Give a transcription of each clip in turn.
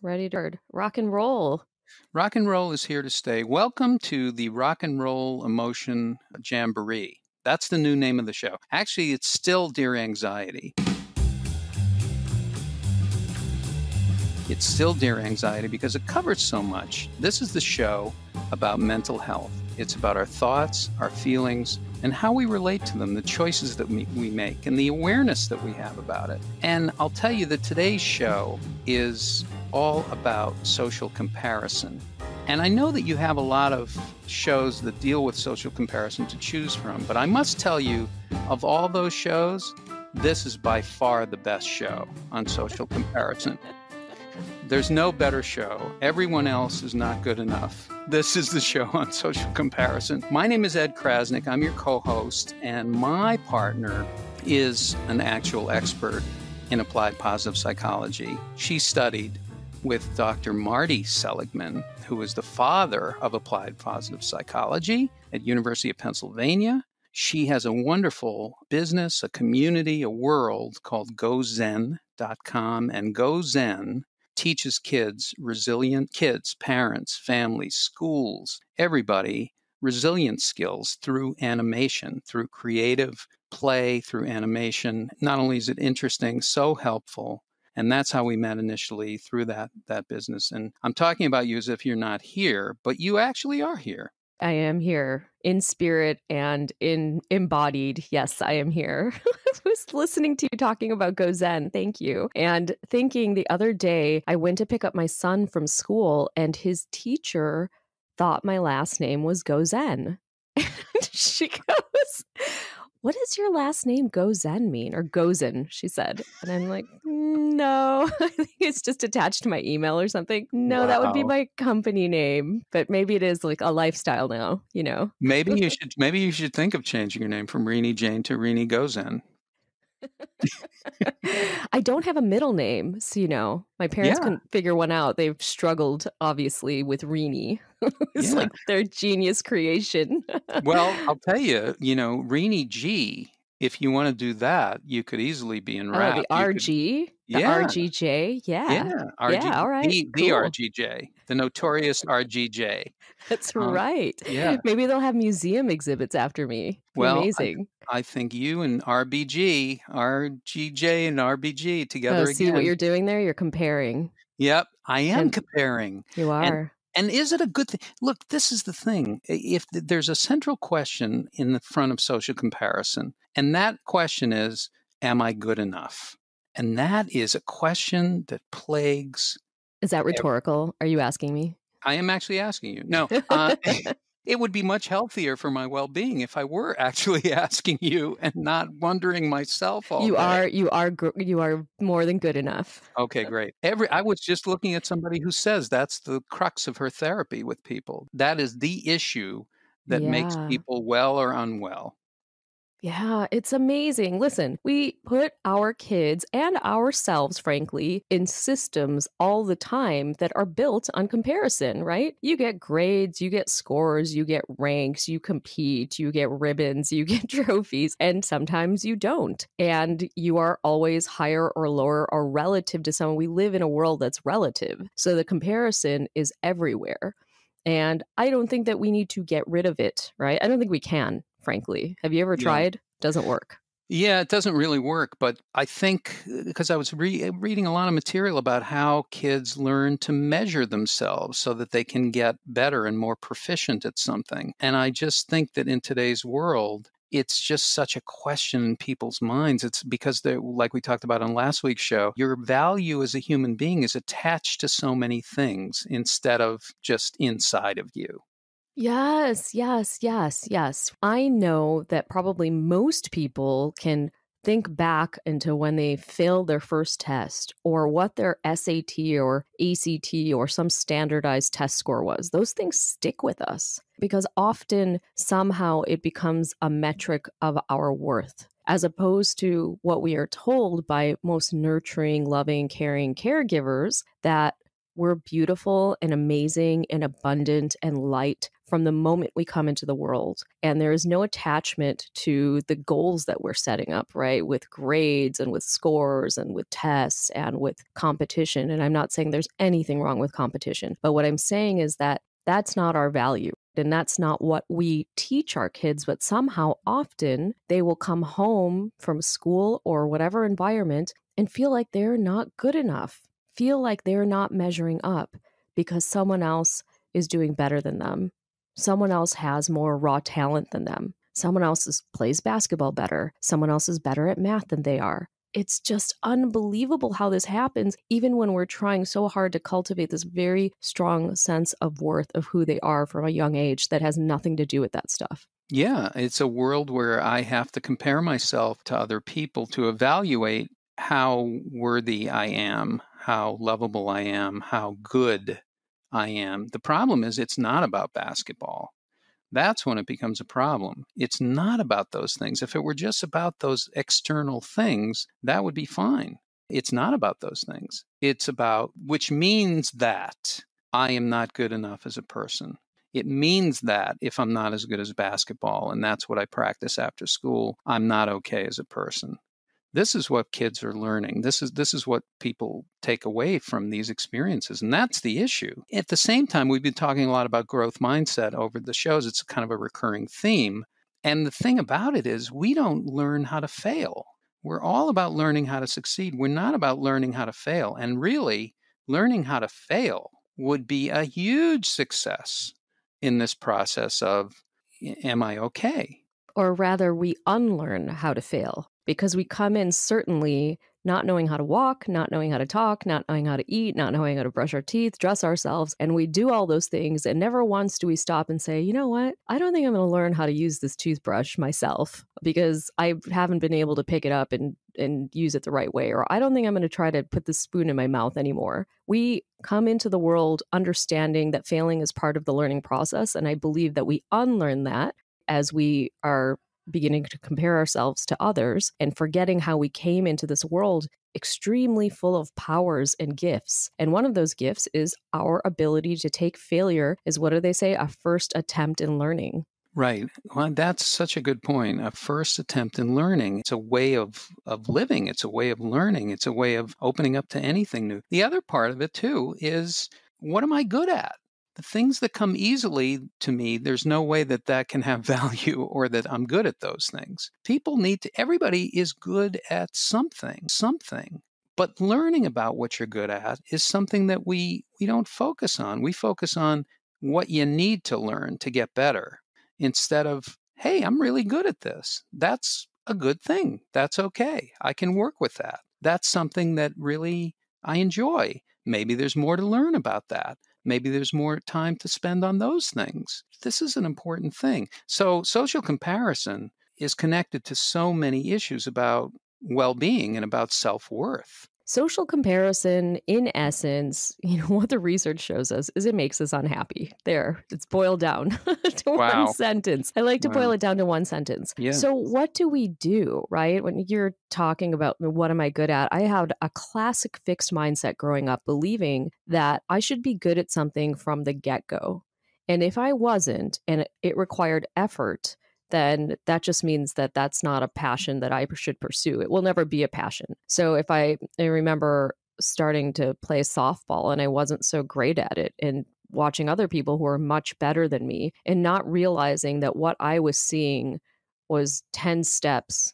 Ready to rock and roll. Rock and roll is here to stay. Welcome to the Rock and Roll Emotion Jamboree. That's the new name of the show. Actually, it's still Dear Anxiety. It's still Dear Anxiety because it covers so much. This is the show about mental health. It's about our thoughts, our feelings, and how we relate to them, the choices that we make, and the awareness that we have about it. And I'll tell you that today's show is all about social comparison. And I know that you have a lot of shows that deal with social comparison to choose from, but I must tell you, of all those shows, this is by far the best show on social comparison. There's no better show. Everyone else is not good enough. This is the show on social comparison. My name is Ed Krasnick. I'm your co-host, and my partner is an actual expert in applied positive psychology. She studied with Dr. Marty Seligman, who is the father of applied positive psychology at University of Pennsylvania. She has a wonderful business, a community, a world called Gozen.com, and Gozen teaches resilient kids, parents, families, schools, everybody, resilient skills through animation, through creative play, through animation. Not only is it interesting, so helpful. And that's how we met initially through that business. And I'm talking about you as if you're not here, but you actually are here. I am here in spirit and in embodied. Yes, I am here. I was listening to you talking about Gozen. Thank you. And thinking the other day, I went to pick up my son from school and his teacher thought my last name was Gozen. And she goes, "What does your last name Gozen mean?" Or Gozen, she said. And I'm like, no, I think it's just attached to my email or something. No, Wow. That would be my company name. But maybe it is like a lifestyle now, you know? Maybe you should think of changing your name from Rini Jane to Rini Gozen. I don't have a middle name. So, my parents couldn't figure one out. They've struggled, obviously, with Rini. It's like their genius creation. Well, I'll tell you, Rini G, if you want to do that, you could easily be in rap. The RG? The RGJ? Yeah. RG, all right. The Cool. RGJ, the notorious RGJ. That's right. Yeah. Maybe they'll have museum exhibits after me. Well, amazing. I think you and RGJ and RBG together again. See what you're doing there? You're comparing. Yep, I am comparing. You are. And is it a good thing? Look, this is the thing. If there's a central question in the front of social comparison, and that question is, am I good enough? And that is a question that plagues. Is that rhetorical? Are you asking me? I am actually asking you. No, it would be much healthier for my well-being if I were actually asking you and not wondering myself all day. You are more than good enough. Okay, great. I was just looking at somebody who says that's the crux of her therapy with people. That is the issue that makes people well or unwell. Yeah, it's amazing. Listen, we put our kids and ourselves, frankly, in systems all the time that are built on comparison, right? You get grades, you get scores, you get ranks, you compete, you get ribbons, you get trophies, and sometimes you don't. And you are always higher or lower or relative to someone. We live in a world that's relative. So the comparison is everywhere. And I don't think that we need to get rid of it, right? I don't think we can, frankly. Have you ever tried? Doesn't work. Yeah, it doesn't really work. But I think because I was reading a lot of material about how kids learn to measure themselves so that they can get better and more proficient at something. And I just think that in today's world, it's just such a question in people's minds. It's because like we talked about on last week's show, your value as a human being is attached to so many things instead of just inside of you. Yes. I know that probably most people can think back into when they failed their first test or what their SAT or ACT or some standardized test score was. Those things stick with us because often somehow it becomes a metric of our worth, as opposed to what we are told by most nurturing, loving, caring caregivers that we're beautiful and amazing and abundant and light from the moment we come into the world. And there is no attachment to the goals that we're setting up, right? With grades and with scores and with tests and with competition. And I'm not saying there's anything wrong with competition, but what I'm saying is that that's not our value. And that's not what we teach our kids, but somehow often they will come home from school or whatever environment and feel like they're not good enough, feel like they're not measuring up because someone else is doing better than them. Someone else has more raw talent than them. Someone else plays basketball better. Someone else is better at math than they are. It's just unbelievable how this happens, even when we're trying so hard to cultivate this very strong sense of worth of who they are from a young age that has nothing to do with that stuff. Yeah, it's a world where I have to compare myself to other people to evaluate how worthy I am, how lovable I am, how good I am. The problem is it's not about basketball. That's when it becomes a problem. It's not about those things. If it were just about those external things, that would be fine. It's not about those things. It's about, which means that I am not good enough as a person. It means that if I'm not as good as basketball, and that's what I practice after school, I'm not okay as a person. This is what kids are learning. This is what people take away from these experiences. And that's the issue. At the same time, we've been talking a lot about growth mindset over the shows. It's kind of a recurring theme. And the thing about it is we don't learn how to fail. We're all about learning how to succeed. We're not about learning how to fail. And really, learning how to fail would be a huge success in this process of, am I okay? Or rather, we unlearn how to fail because we come in certainly not knowing how to walk, not knowing how to talk, not knowing how to eat, not knowing how to brush our teeth, dress ourselves. And we do all those things. And never once do we stop and say, you know what? I don't think I'm going to learn how to use this toothbrush myself because I haven't been able to pick it up and use it the right way. Or I don't think I'm going to try to put this spoon in my mouth anymore. We come into the world understanding that failing is part of the learning process. And I believe that we unlearn that as we are beginning to compare ourselves to others and forgetting how we came into this world extremely full of powers and gifts. And one of those gifts is our ability to take failure as, what do they say, a first attempt in learning. Right. Well, that's such a good point. A first attempt in learning. It's a way of living. It's a way of learning. It's a way of opening up to anything new. The other part of it, too, is what am I good at? The things that come easily to me, there's no way that that can have value or that I'm good at those things. People need to, everybody is good at something. But learning about what you're good at is something that we don't focus on. We focus on what you need to learn to get better instead of, hey, I'm really good at this. That's a good thing. That's okay. I can work with that. That's something that really I enjoy. Maybe there's more to learn about that. Maybe there's more time to spend on those things. This is an important thing. So social comparison is connected to so many issues about well-being and about self-worth. Social comparison, in essence, what the research shows us is it makes us unhappy. There, it's boiled down to one Wow. sentence. I like to boil it down to one sentence. Yeah. So what do we do, right? When you're talking about what am I good at? I had a classic fixed mindset growing up, believing that I should be good at something from the get-go. And if I wasn't, and it required effort, then that just means that that's not a passion that I should pursue. It will never be a passion. So if I remember starting to play softball and I wasn't so great at it and watching other people who are much better than me and not realizing that what I was seeing was 10 steps,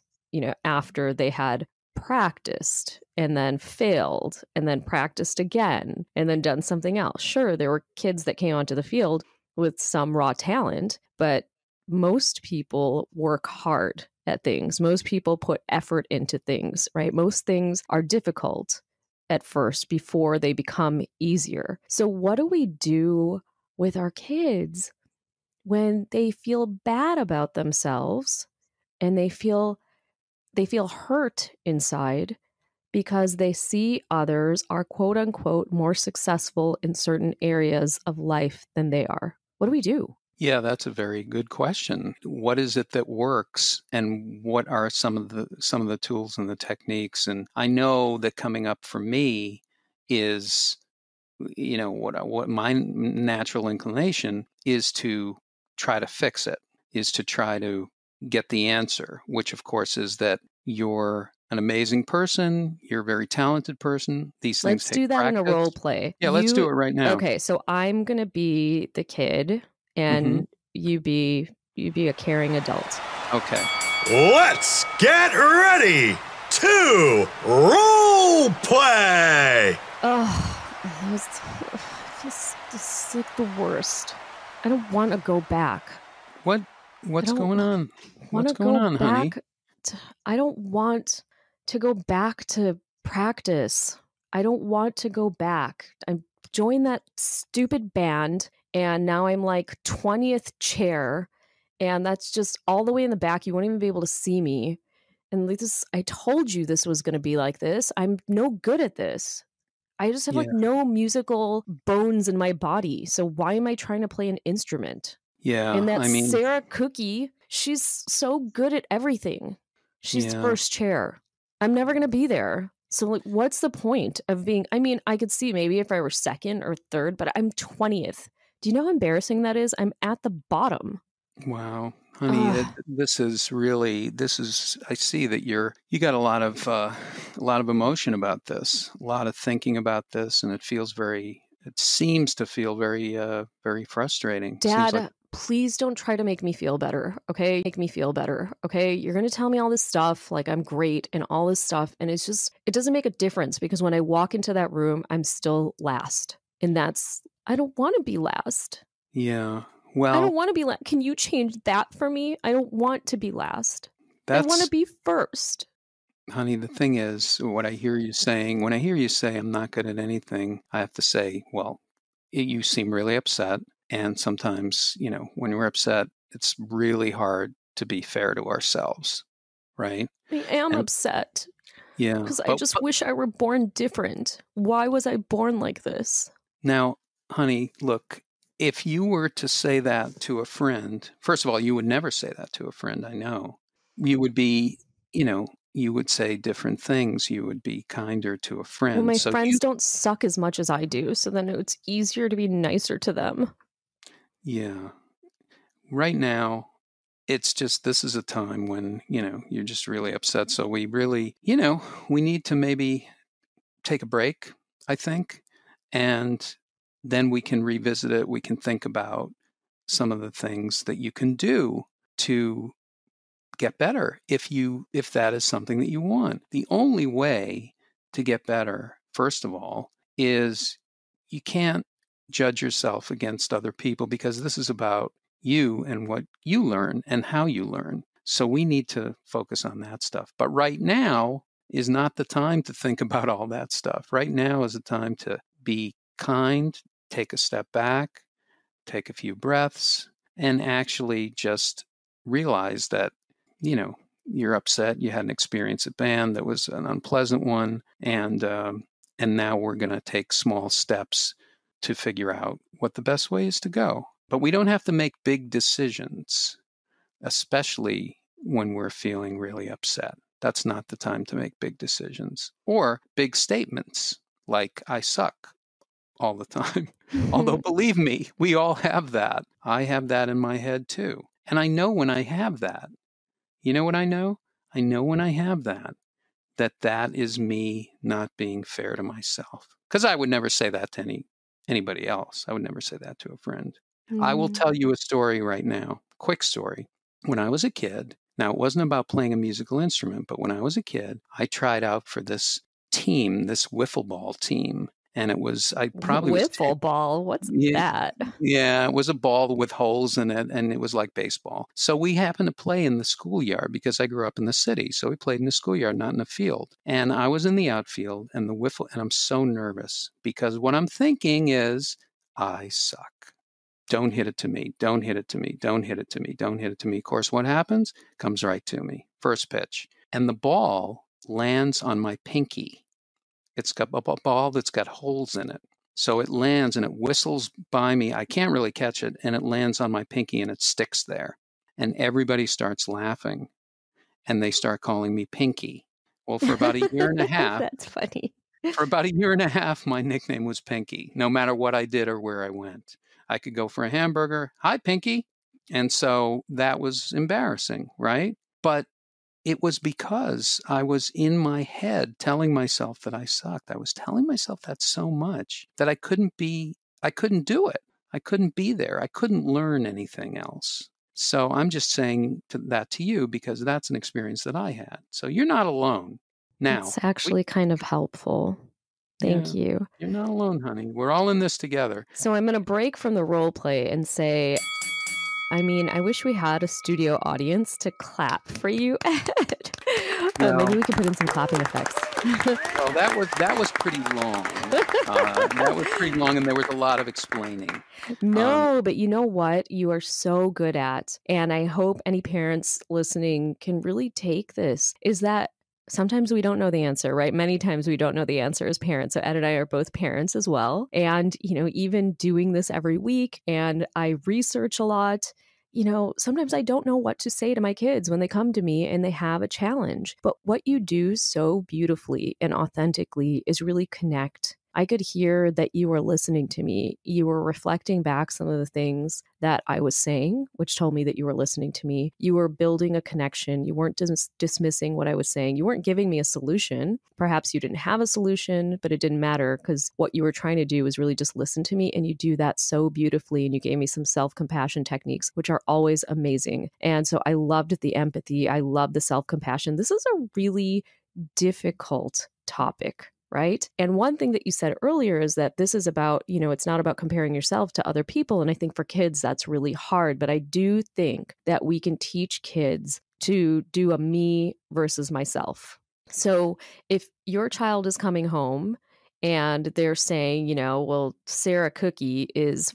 after they had practiced and then failed and then practiced again and then done something else. Sure, there were kids that came onto the field with some raw talent, but most people work hard at things. Most people put effort into things, right? Most things are difficult at first before they become easier. So what do we do with our kids when they feel bad about themselves and they feel hurt inside because they see others are quote unquote more successful in certain areas of life than they are? What do we do? Yeah, that's a very good question. What is it that works, and what are some of the tools and the techniques? And I know that coming up for me is, what my natural inclination is to try to fix it, is to try to get the answer, which of course is that you're an amazing person, you're a very talented person. These things Let's take do that in a practice. role play. Yeah, let's do it right now. Okay, so I'm gonna be the kid, Mm-hmm. and you be a caring adult. Okay. Let's get ready to role play! This is like the worst. I don't want to go back. What's going on? What's Want to going go on, honey? back. I don't want to go back to practice. I don't want to go back. I joined that stupid band, and now I'm like 20th chair, and that's just all the way in the back. You won't even be able to see me. And like this, I told you this was going to be like this. I'm no good at this. I just have Yeah. like no musical bones in my body. So why am I trying to play an instrument? Yeah, And that I mean, Sarah Cookie, she's so good at everything. She's yeah. first chair. I'm never going to be there. So like, what's the point of being, I mean, I could see maybe if I were second or third, but I'm 20th. Do you know how embarrassing that is? I'm at the bottom. Wow, honey, this is, I see that you got a lot of emotion about this, a lot of thinking about this, and it seems to feel very, very frustrating. Seems Dad, like, please don't try to make me feel better, okay? Make me feel better, okay? You're going to tell me all this stuff, like I'm great and all this stuff, and it's just, it doesn't make a difference because when I walk into that room, I'm still last. And I don't want to be last. yeah, I well, don't want to be last. Can you change that for me? I don't want to be last. I want to that's, be first. honey, the thing is, what I hear you saying, when I hear you say I'm not good at anything, I have to say, well, you seem really upset. And sometimes, when we're upset, it's really hard to be fair to ourselves, right? I am And upset yeah, because I but just wish I were born different. Why was I born like this? now, honey, look, if you were to say that to a friend, first of all, you would never say that to a friend, I know. You would be, you would say different things. You would be kinder to a Well, friend. my So friends don't suck as much as I do, so then it's easier to be nicer to them. yeah, right now, it's just, this is a time when, you're just really upset. So we really, we need to maybe take a break, I think, and then we can revisit it. We can think about some of the things that you can do to get better if that is something that you want. The only way to get better, first of all, is you can't judge yourself against other people because this is about you and what you learn and how you learn. So we need to focus on that stuff. But right now is not the time to think about all that stuff. Right now is the time to be kind, take a step back, take a few breaths, and actually just realize that, you're upset. You had an experience at band that was an unpleasant one, and now we're going to take small steps to figure out what the best way is to go. But we don't have to make big decisions, especially when we're feeling really upset. That's not the time to make big decisions or big statements like "I suck" all the time. Although believe me, we all have that. I have that in my head too. And I know when I have that. You know what I know? I know when I have that is me not being fair to myself. Because I would never say that to anybody else. I would never say that to a friend. I will tell you a story right now, quick story. When I was a kid, now it wasn't about playing a musical instrument, but when I was a kid, I tried out for this team, this wiffle ball team. And I probably was Wiffle ball? What's yeah, that? yeah, it was a ball with holes in it, and it was like baseball. So we happened to play in the schoolyard because I grew up in the city. So we played in the schoolyard, not in the field. And I was in the outfield, and and I'm so nervous because what I'm thinking is, I suck. Don't hit it to me. Don't hit it to me. Don't hit it to me. Don't hit it to me. Of course, what happens? Comes right to me. First pitch. And the ball lands on my pinky. It's got a ball that's got holes in it. So it lands and it whistles by me. I can't really catch it. And it lands on my pinky and it sticks there. And everybody starts laughing and they start calling me Pinky. Well, for about a year and a half, That's funny. my nickname was Pinky, no matter what I did or where I went. I could go for a hamburger. Hi, Pinky. And so that was embarrassing, right? But it was because I was in my head telling myself that I sucked. I was telling myself that so much that I couldn't do it. I couldn't be there. I couldn't learn anything else. So I'm just saying that to you because that's an experience that I had. So you're not alone. Now, It's actually kind of helpful. yeah, Thank you. you're not alone, honey. We're all in this together. So I'm going to break from the role play and say, I mean, I wish we had a studio audience to clap for you, Ed. Maybe Well, we can put in some clapping effects. well, that was pretty long. That was pretty long, and there was a lot of explaining. No, but you know what you are so good at, and I hope any parents listening can really take this, is that sometimes we don't know the answer, right? Many times we don't know the answer as parents. So Ed and I are both parents as well. And, even doing this every week, and I research a lot. Sometimes I don't know what to say to my kids when they come to me and they have a challenge. But what you do so beautifully and authentically is really connect. I could hear that you were listening to me. You were reflecting back some of the things that I was saying, which told me that you were listening to me. You were building a connection. You weren't dismissing what I was saying. You weren't giving me a solution. Perhaps you didn't have a solution, but it didn't matter because what you were trying to do was really just listen to me. And you do that so beautifully. And you gave me some self-compassion techniques, which are always amazing. And so I loved the empathy. I love the self-compassion. This is a really difficult topic, right? And one thing that you said earlier is that this is about, it's not about comparing yourself to other people. And I think for kids, that's really hard. But I do think that we can teach kids to do a me versus myself. So if your child is coming home and they're saying, well, Sarah Cookie is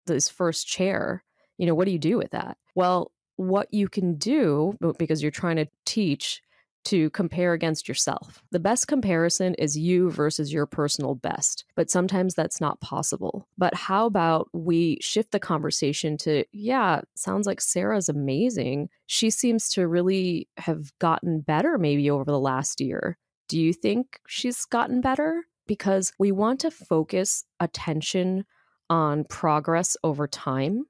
this first chair, what do you do with that? Well, what you can do, because you're trying to teach to compare against yourself. The best comparison is you versus your personal best, but sometimes that's not possible. But how about we shift the conversation to, yeah, sounds like Sarah's amazing. She seems to really have gotten better maybe over the last year. Do you think she's gotten better? Because we want to focus attention on progress over time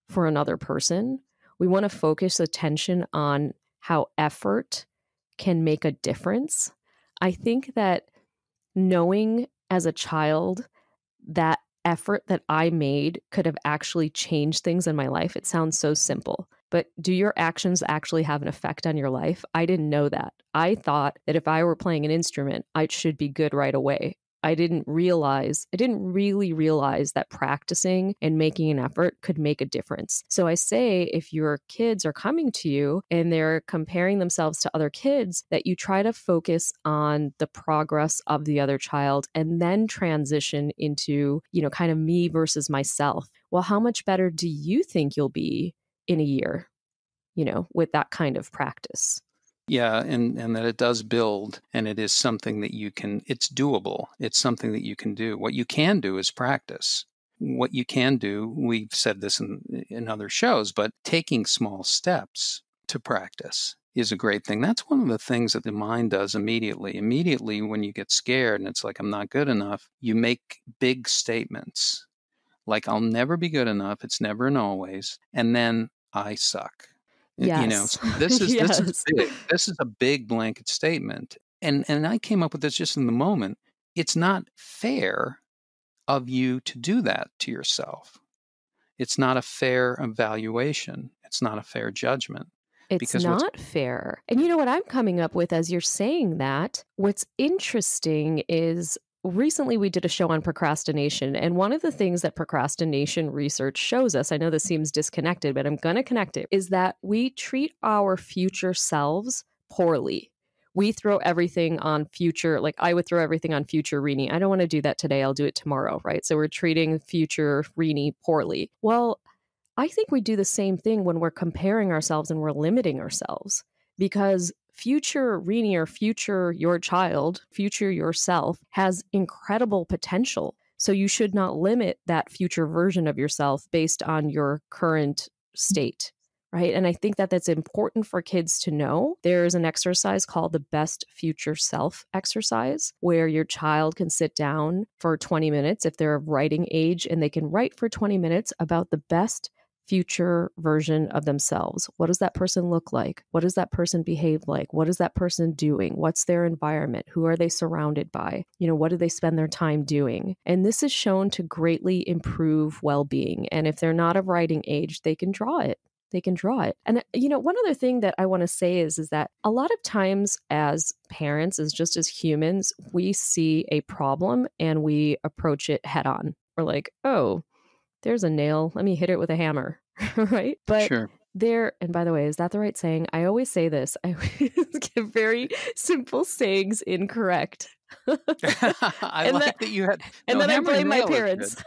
for another person. We want to focus attention on how effort can make a difference. I think that knowing as a child that effort that I made could have actually changed things in my life, it sounds so simple. But do your actions actually have an effect on your life? I didn't know that. I thought that if I were playing an instrument, I should be good right away. I didn't really realize that practicing and making an effort could make a difference. So I say, if your kids are coming to you and they're comparing themselves to other kids, that you try to focus on the progress of the other child and then transition into, kind of me versus myself. Well, how much better do you think you'll be in a year, with that kind of practice? Yeah, and that it does build, and it is something that it's doable. It's something that you can do. What you can do is practice. What you can do, we've said this in other shows, but taking small steps to practice is a great thing. That's one of the things that the mind does immediately. Immediately when you get scared and it's like, I'm not good enough, you make big statements like, I'll never be good enough. It's never and always. And then I suck. Yes. So this is Yes. big. This is a big blanket statement. And I came up with this just in the moment. It's not fair of you to do that to yourself. It's not a fair evaluation. It's not a fair judgment. It's Because not fair. And you know what I'm coming up with as you're saying that? What's interesting is recently we did a show on procrastination. And one of the things that procrastination research shows us, I know this seems disconnected, but I'm going to connect it, is that we treat our future selves poorly. We throw everything on future, like I would throw everything on future Rini. I don't want to do that today. I'll do it tomorrow, right? So we're treating future Rini poorly. Well, I think we do the same thing when we're comparing ourselves and we're limiting ourselves, because future Rini or future your child, future yourself has incredible potential. So you should not limit that future version of yourself based on your current state, right? And I think that that's important for kids to know. There's an exercise called the Best Future Self exercise, where your child can sit down for 20 minutes if they're of writing age, and they can write for 20 minutes about the best future version of themselves. What does that person look like? What does that person behave like? What is that person doing? What's their environment? Who are they surrounded by? What do they spend their time doing? And this is shown to greatly improve well-being. And if they're not of writing age, they can draw it. They can draw it. And one other thing that I want to say is that a lot of times as parents, as humans, we see a problem and we approach it head on. We're like, oh, there's a nail. Let me hit it with a hammer. Right? But Sure. and by the way, is that the right saying? I always say this. I always get very simple sayings incorrect. I like that you had. And No, then I hammer blame and my nail is parents.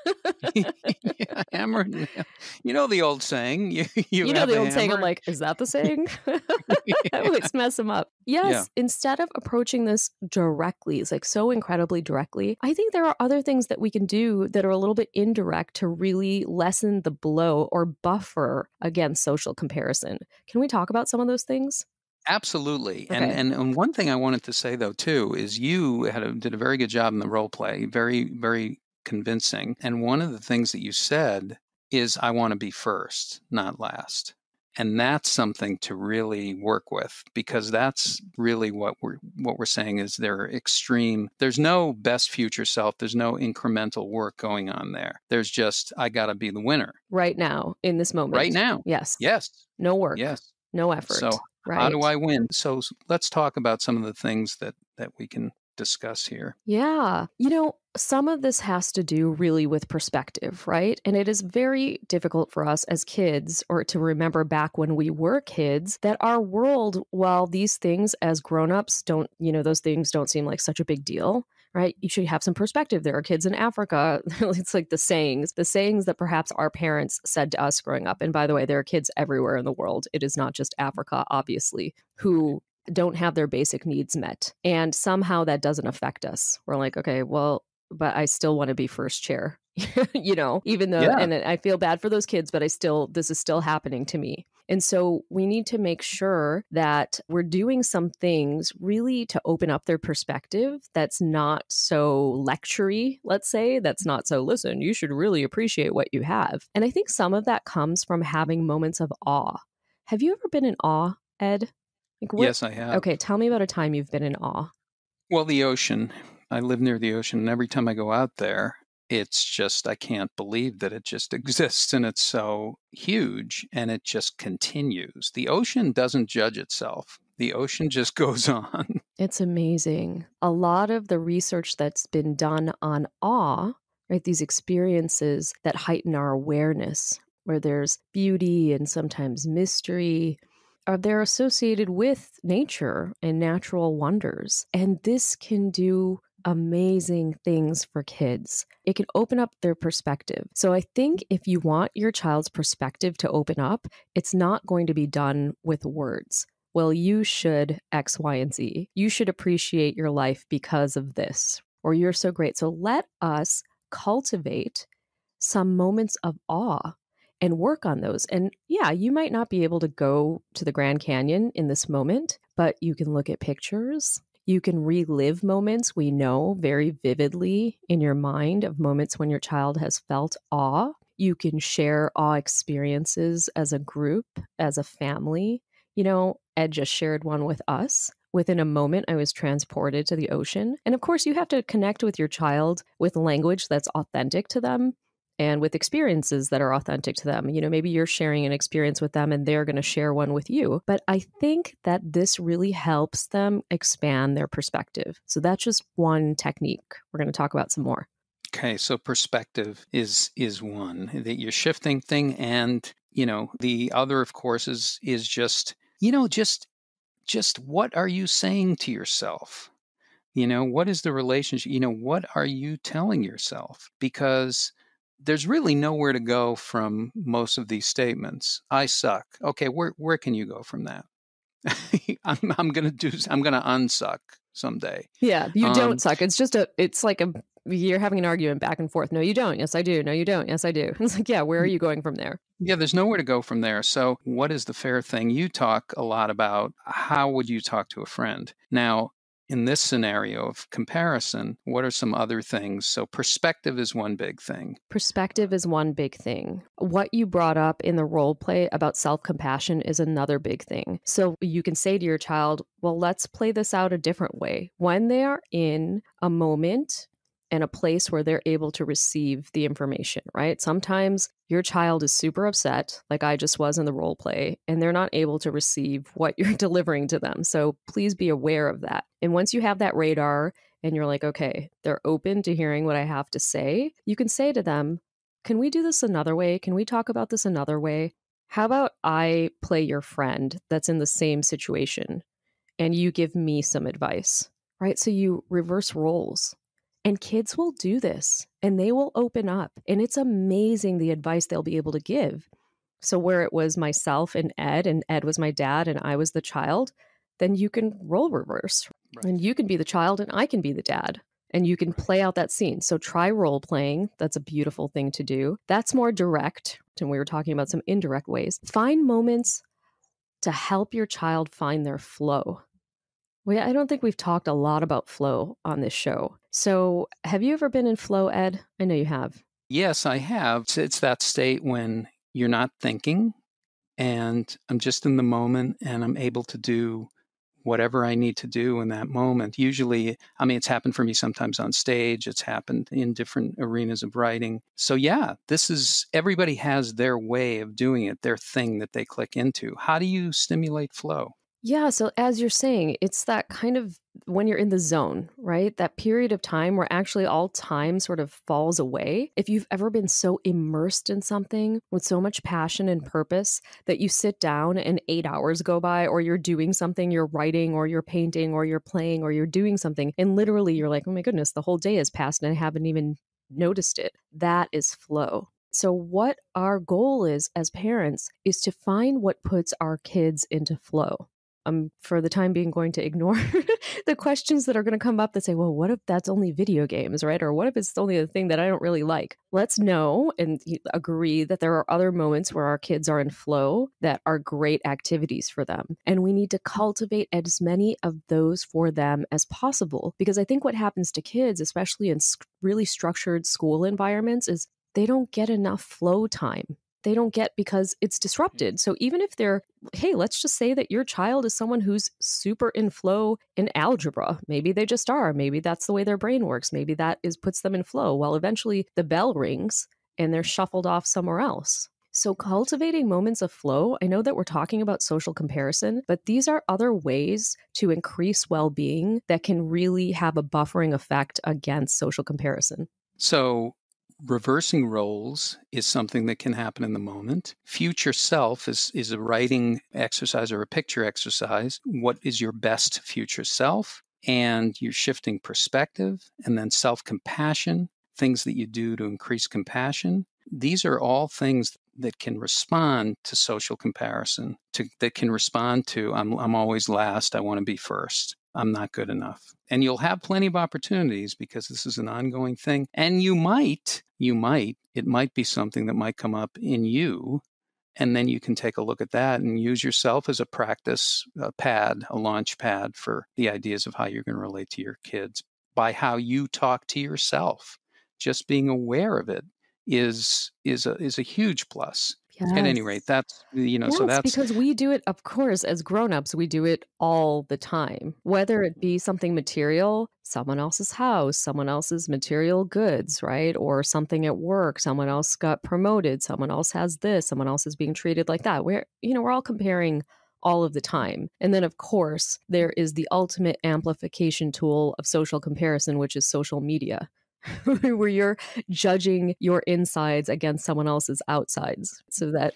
good. Yeah, hammer and nail. You know the old saying. You You know have the a old saying, I'm hammer. like, is that the saying? I always mess them up. Yeah. Yes, instead of approaching this directly, it's like so incredibly directly, I think there are other things that we can do that are a little bit indirect to really lessen the blow or buffer against social comparison. Can we talk about some of those things? Absolutely. Okay. And one thing I wanted to say though too is you did a very good job in the role play, very very convincing. And one of the things that you said is I want to be first, not last. And that's something to really work with, because that's really what we're saying is they're extreme. There's no best future self. There's no incremental work going on there. There's just I got to be the winner Right now, in this moment. right now. Yes. Yes. No work. Yes. No effort. So how do I win? So let's talk about some of the things that we can discuss here. Yeah. Some of this has to do really with perspective, right? And it is very difficult for us as kids, or to remember back when we were kids, that our world, while these things as grown-ups don't, those things don't seem like such a big deal, right? You should have some perspective. There are kids in Africa. It's like the sayings that perhaps our parents said to us growing up. And by the way, there are kids everywhere in the world. It is not just Africa, obviously, who don't have their basic needs met. And somehow that doesn't affect us. We're like, okay, well, but I still want to be first chair, even though, Yeah. and I feel bad for those kids, but this is still happening to me. And so we need to make sure that we're doing some things really to open up their perspective. That's not so lectury, let's say, that's not so, listen, you should really appreciate what you have. And I think some of that comes from having moments of awe. Have you ever been in awe, Ed? Yes, I have. Okay, tell me about a time you've been in awe. Well, the ocean. I live near the ocean, and every time I go out there, it's just I can't believe that it just exists, and it's so huge, and it just continues. The ocean doesn't judge itself. The ocean just goes on. It's amazing. A lot of the research that's been done on awe, right, these experiences that heighten our awareness, where there's beauty and sometimes mystery, they're associated with nature and natural wonders. And this can do amazing things for kids. It can open up their perspective. So I think if you want your child's perspective to open up, it's not going to be done with words. Well, you should X, Y, and Z. You should appreciate your life because of this, or you're so great. So let us cultivate some moments of awe and work on those. And yeah, you might not be able to go to the Grand Canyon in this moment, but you can look at pictures. You can relive moments we know very vividly in your mind of moments when your child has felt awe. You can share awe experiences as a group, as a family. Ed just shared one with us. Within a moment, I was transported to the ocean. And of course, you have to connect with your child with language that's authentic to them and with experiences that are authentic to them. Maybe you're sharing an experience with them and they're going to share one with you. But I think that this really helps them expand their perspective. So that's just one technique. We're going to talk about some more. Okay, so perspective is one that you're shifting thing, and the other, of course, is just just what are you saying to yourself? What is the relationship? What are you telling yourself? Because there's really nowhere to go from most of these statements. I suck. Okay, where can you go from that? I'm gonna unsuck someday. Yeah, you don't suck. It's like you're having an argument back and forth. No, you don't. Yes, I do. No, you don't. Yes, I do. It's like, yeah, where are you going from there? Yeah, there's nowhere to go from there. So what is the fair thing? You talk a lot about how would you talk to a friend? Now, in this scenario of comparison, what are some other things? So perspective is one big thing. Perspective is one big thing. What you brought up in the role play about self-compassion is another big thing. So you can say to your child, well, let's play this out a different way. When they are in a moment and a place where they're able to receive the information, right? Sometimes your child is super upset, like I just was in the role play, and they're not able to receive what you're delivering to them. So please be aware of that. And once you have that radar and you're like, okay, they're open to hearing what I have to say, you can say to them, can we do this another way? Can we talk about this another way? How about I play your friend that's in the same situation and you give me some advice, right? So you reverse roles. And kids will do this and they will open up. And it's amazing the advice they'll be able to give. So, where it was myself and Ed was my dad, and I was the child, then you can role reverse. Right. And you can be the child, and I can be the dad. And you can play out that scene. So, try role playing. That's a beautiful thing to do. That's more direct. And we were talking about some indirect ways. Find moments to help your child find their flow. I don't think we've talked a lot about flow on this show. So, have you ever been in flow, Ed? I know you have. Yes, I have. It's that state when you're not thinking and I'm just in the moment and I'm able to do whatever I need to do in that moment. Usually, I mean, it's happened for me sometimes on stage. It's happened in different arenas of writing. So yeah, everybody has their way of doing it, their thing that they click into. How do you stimulate flow? Yeah, so as you're saying, it's that kind of when you're in the zone, right? That period of time where actually all time sort of falls away. If you've ever been so immersed in something with so much passion and purpose that you sit down and 8 hours go by, or you're doing something, you're writing, or you're painting, or you're playing, or you're doing something, and literally you're like, oh my goodness, the whole day has passed and I haven't even noticed it. That is flow. So, what our goal is as parents is to find what puts our kids into flow. I'm, for the time being, going to ignore the questions that are going to come up that say, well, what if that's only video games, right? Or what if it's only a thing that I don't really like? Let's know and agree that there are other moments where our kids are in flow that are great activities for them. And we need to cultivate as many of those for them as possible. Because I think what happens to kids, especially in really structured school environments, is they don't get enough flow time. They don't get because it's disrupted. So even if hey, let's just say that your child is someone who's super in flow in algebra. Maybe they just are. Maybe that's the way their brain works. Maybe that puts them in flow. Well, eventually the bell rings and they're shuffled off somewhere else. So cultivating moments of flow, I know that we're talking about social comparison, but these are other ways to increase well-being that can really have a buffering effect against social comparison. So reversing roles is something that can happen in the moment. Future self is a writing exercise or a picture exercise. What is your best future self? And you're shifting perspective, and then self-compassion, things that you do to increase compassion. These are all things that can respond to social comparison, that can respond to, I'm always last, I want to be first. I'm not good enough. And you'll have plenty of opportunities because this is an ongoing thing. And it might be something that might come up in you. And then you can take a look at that and use yourself as a practice pad, a launch pad for the ideas of how you're going to relate to your kids by how you talk to yourself. Just being aware of it is a huge plus. Yes. At any rate, that's, yes, so that's because we do it, of course, as grownups, we do it all the time, whether it be something material, someone else's house, someone else's material goods, right? Or something at work, someone else got promoted, someone else has this, someone else is being treated like that. We're all comparing all of the time. And then, of course, there is the ultimate amplification tool of social comparison, which is social media. Where you're judging your insides against someone else's outsides. So that,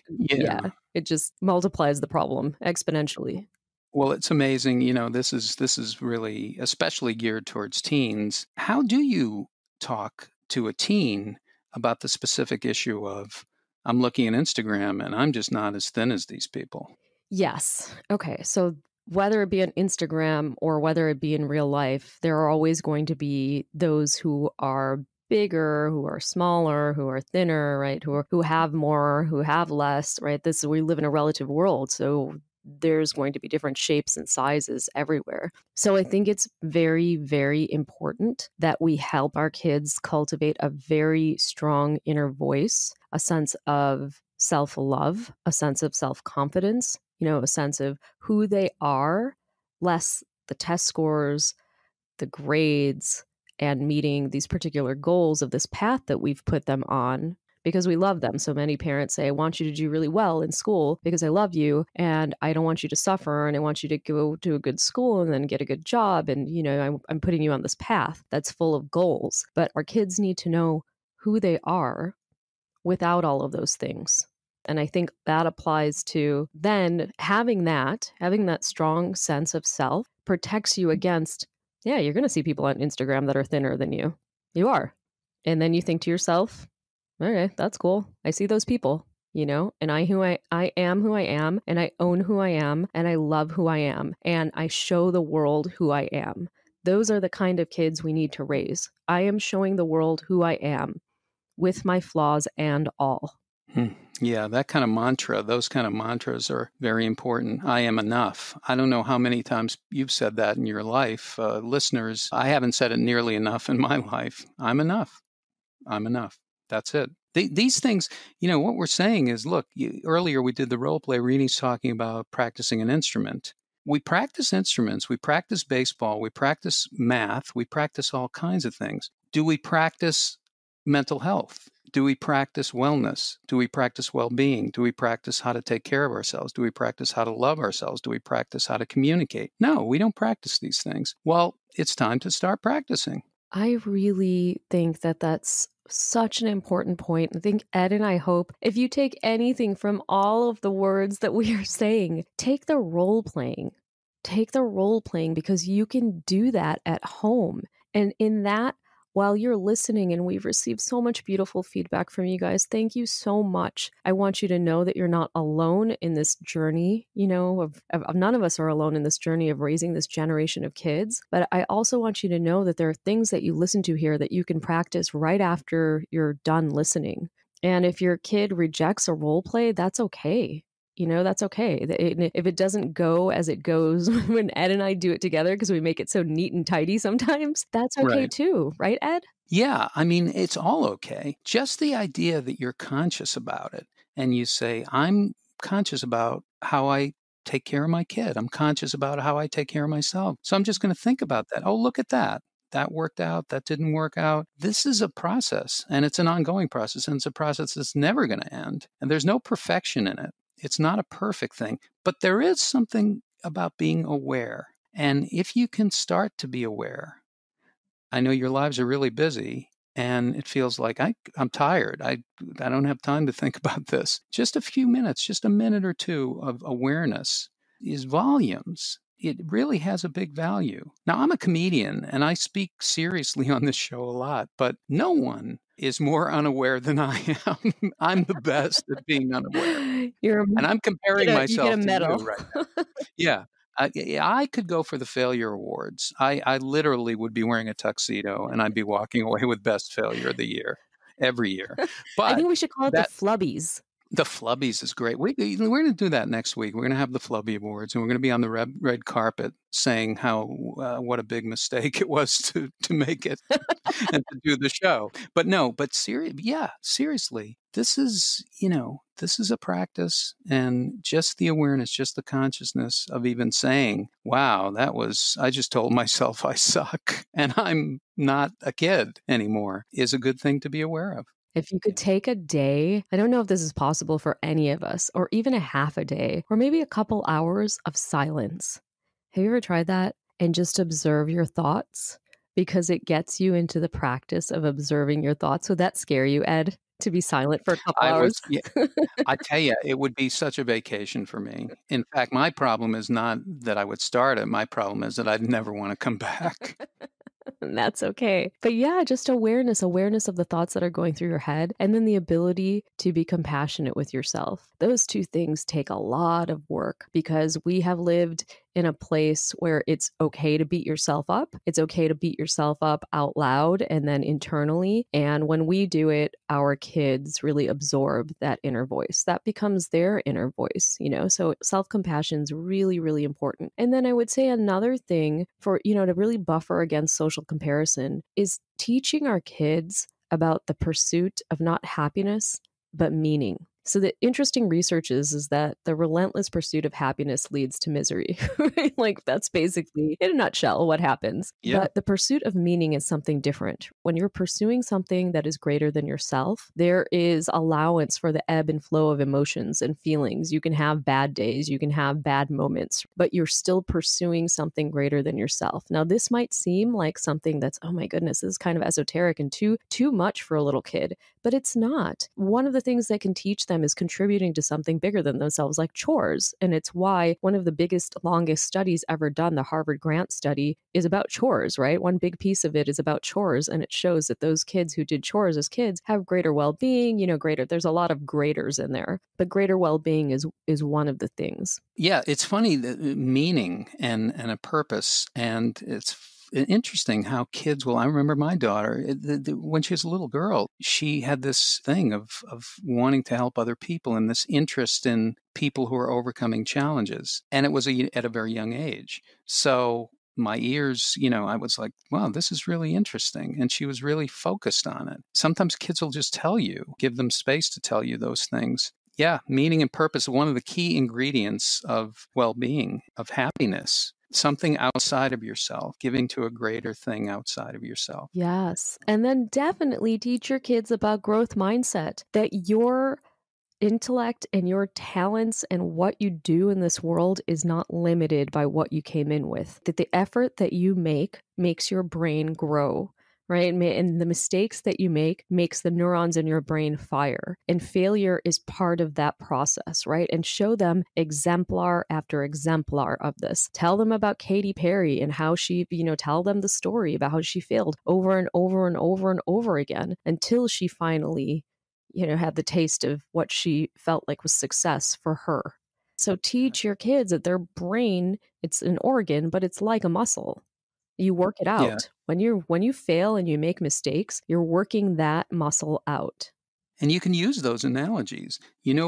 it just multiplies the problem exponentially. Well, it's amazing. This is really especially geared towards teens. How do you talk to a teen about the specific issue of, I'm looking at Instagram and I'm just not as thin as these people? Yes. Okay. So whether it be on Instagram or whether it be in real life, there are always going to be those who are bigger, who are smaller, who are thinner, right? Who have more, who have less, right? We live in a relative world. So there's going to be different shapes and sizes everywhere. So I think it's very, very important that we help our kids cultivate a very strong inner voice, a sense of self-love, a sense of self-confidence, a sense of who they are, less the test scores, the grades, and meeting these particular goals of this path that we've put them on because we love them. So many parents say, I want you to do really well in school because I love you and I don't want you to suffer and I want you to go to a good school and then get a good job. And, I'm putting you on this path that's full of goals. But our kids need to know who they are without all of those things. And I think that applies to then having that strong sense of self protects you against, yeah, you're going to see people on Instagram that are thinner than you. You are. And then you think to yourself, okay, that's cool. I see those people, and I am who I am, and I own who I am, and I love who I am, and I show the world who I am. Those are the kind of kids we need to raise. I am showing the world who I am with my flaws and all. Yeah, that kind of mantra, those kind of mantras are very important. I am enough. I don't know how many times you've said that in your life. Listeners, I haven't said it nearly enough in my life. I'm enough. I'm enough. That's it. These things, what we're saying is, look, earlier we did the role play readings talking about practicing an instrument. We practice instruments. We practice baseball. We practice math. We practice all kinds of things. Do we practice mental health? Do we practice wellness? Do we practice well-being? Do we practice how to take care of ourselves? Do we practice how to love ourselves? Do we practice how to communicate? No, we don't practice these things. Well, it's time to start practicing. I really think that that's such an important point. I think Ed and I hope if you take anything from all of the words that we are saying, take the role playing. Take the role playing because you can do that at home. And in that, while you're listening, and we've received so much beautiful feedback from you guys, thank you so much. I want you to know that you're not alone in this journey, of none of us are alone in this journey of raising this generation of kids. But I also want you to know that there are things that you listen to here that you can practice right after you're done listening. And if your kid rejects a role play, that's okay. That's okay. If it doesn't go as it goes when Ed and I do it together, because we make it so neat and tidy sometimes, that's okay too. Right, Ed? Yeah. I mean, it's all okay. Just the idea that you're conscious about it and you say, I'm conscious about how I take care of my kid. I'm conscious about how I take care of myself. So I'm just going to think about that. Oh, look at that. That worked out. That didn't work out. This is a process, and it's an ongoing process, and it's a process that's never going to end. And there's no perfection in it. It's not a perfect thing, but there is something about being aware. And if you can start to be aware, I know your lives are really busy and it feels like I'm tired. I don't have time to think about this. Just a few minutes, just a minute or two of awareness is volumes. It really has a big value. Now, I'm a comedian and I speak seriously on this show a lot, but no one is more unaware than I am. I'm the best at being unaware. And I'm comparing myself to you right now. Yeah. I could go for the failure awards. I literally would be wearing a tuxedo and I'd be walking away with best failure of the year every year. But I think we should call it the Flubbies. The Flubbies is great. We're going to do that next week. We're going to have the Flubby Awards, and we're going to be on the red carpet saying how what a big mistake it was to make it and to do the show. But seriously, this is a practice, and just the awareness, just the consciousness of even saying, "Wow, I just told myself I suck, and I'm not a kid anymore," is a good thing to be aware of. If you could take a day, I don't know if this is possible for any of us, or even a half a day, or maybe a couple hours of silence. Have you ever tried that? And just observe your thoughts? Because it gets you into the practice of observing your thoughts. Would that scare you, Ed, to be silent for a couple hours? I tell you, it would be such a vacation for me. In fact, my problem is not that I would start it. My problem is that I'd never want to come back. And that's okay. But yeah, just awareness of the thoughts that are going through your head, and then the ability to be compassionate with yourself. Those two things take a lot of work because we have lived in a place where it's okay to beat yourself up. It's okay to beat yourself up out loud and then internally. And when we do it, our kids really absorb that inner voice. That becomes their inner voice, So self-compassion is really, really important. And then I would say another thing for, to really buffer against social comparison is teaching our kids about the pursuit of not happiness, but meaning. So the interesting research is that the relentless pursuit of happiness leads to misery, right? Like that's basically in a nutshell what happens. Yeah. But the pursuit of meaning is something different. When you're pursuing something that is greater than yourself, there is allowance for the ebb and flow of emotions and feelings. You can have bad days, you can have bad moments, but you're still pursuing something greater than yourself. Now, this might seem like something that's, oh my goodness, this is kind of esoteric and too much for a little kid, but it's not. One of the things that can teach them is contributing to something bigger than themselves, like chores. And it's why one of the biggest, longest studies ever done, the Harvard Grant study, is about chores, right? One big piece of it is about chores. And it shows that those kids who did chores as kids have greater well-being, there's a lot of graders in there, but greater well-being is one of the things. Yeah, it's funny, the meaning and a purpose. And it's interesting how kids will. I remember my daughter, when she was a little girl, she had this thing of wanting to help other people and this interest in people who are overcoming challenges. And it was at a very young age. So my ears, I was like, wow, this is really interesting. And she was really focused on it. Sometimes kids will just tell you, give them space to tell you those things. Yeah, meaning and purpose, one of the key ingredients of well-being, of happiness. Something outside of yourself, giving to a greater thing outside of yourself. Yes. And then definitely teach your kids about growth mindset, that your intellect and your talents and what you do in this world is not limited by what you came in with, that the effort that you make makes your brain grow. Right? And the mistakes that you make makes the neurons in your brain fire. And failure is part of that process, right? And show them exemplar after exemplar of this. Tell them about Katy Perry and how she, tell them the story about how she failed over and over and over and over again until she finally, had the taste of what she felt like was success for her. So teach your kids that their brain, it's an organ, but it's like a muscle. You work it out. Yeah. When you fail and you make mistakes, you're working that muscle out. And you can use those analogies.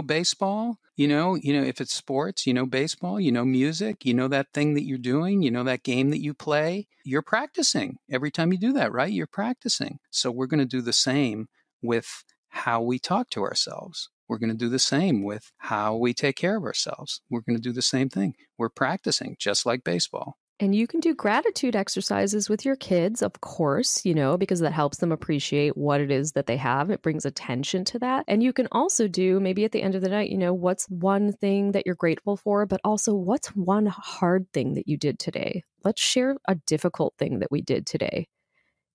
Baseball, if it's sports, baseball, music, that thing that you're doing, that game that you play, you're practicing. Every time you do that, right? You're practicing. So we're going to do the same with how we talk to ourselves. We're going to do the same with how we take care of ourselves. We're going to do the same thing. We're practicing, just like baseball. And you can do gratitude exercises with your kids, of course, because that helps them appreciate what it is that they have. It brings attention to that. And you can also do, maybe at the end of the night, what's one thing that you're grateful for, but also what's one hard thing that you did today? Let's share a difficult thing that we did today.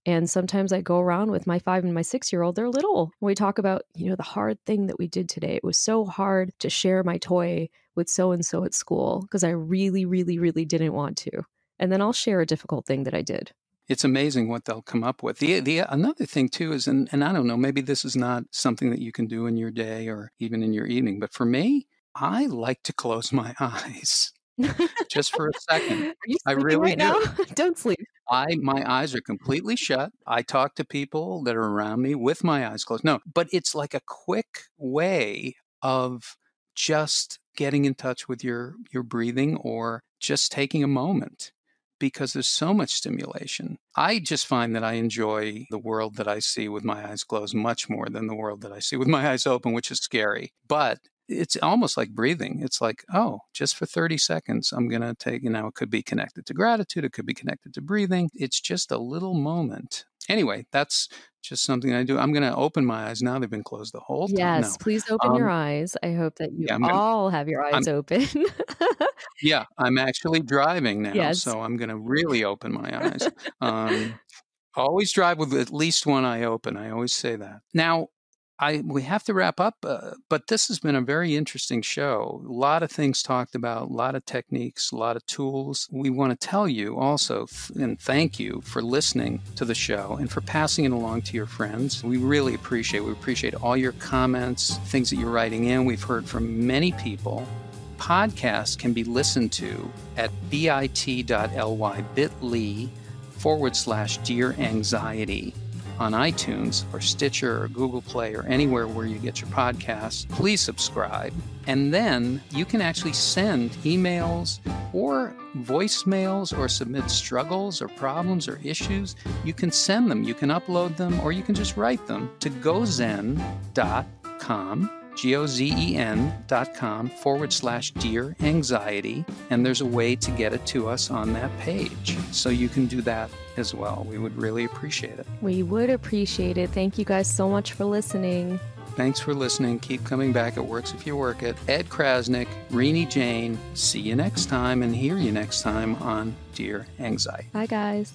And sometimes I go around with my 5 and my 6-year-old, they're little. We talk about, the hard thing that we did today. It was so hard to share my toy with so-and-so at school because I really, really, really didn't want to. And then I'll share a difficult thing that I did. It's amazing what they'll come up with. The another thing too is, and I don't know, maybe this is not something that you can do in your day or even in your evening, but for me, I like to close my eyes just for a second. Are you I sleeping really right do. now? Don't sleep. My eyes are completely shut. I talk to people that are around me with my eyes closed. No, but it's like a quick way of just getting in touch with your breathing or just taking a moment, because there's so much stimulation. I just find that I enjoy the world that I see with my eyes closed much more than the world that I see with my eyes open, which is scary. But it's almost like breathing. It's like, oh, just for 30 seconds, I'm going to take, it could be connected to gratitude. It could be connected to breathing. It's just a little moment. Anyway, that's just something I do. I'm going to open my eyes now. They've been closed the whole time. Yes, No. please open your eyes. I hope that you all have your eyes open. Yeah, I'm actually driving now, Yes. so I'm going to really open my eyes. Always drive with at least one eye open. I always say that. Now, we have to wrap up, but this has been a very interesting show. A lot of things talked about, a lot of techniques, a lot of tools. We want to tell you also, and thank you for listening to the show and for passing it along to your friends. We really appreciate it. We appreciate all your comments, things that you're writing in. We've heard from many people podcast can be listened to at bit.ly/Dear Anxiety on iTunes or Stitcher or Google Play or anywhere where you get your podcasts. Please subscribe. And then you can actually send emails or voicemails or submit struggles or problems or issues. You can send them, you can upload them, or you can just write them to gozen.com. gozen.com/Dear Anxiety, and there's a way to get it to us on that page. So you can do that as well. We would really appreciate it. We would appreciate it. Thank you guys so much for listening. Thanks for listening. Keep coming back. It works if you work it. Ed Krasnick, Renee Jane. See you next time and hear you next time on Dear Anxiety. Bye, guys.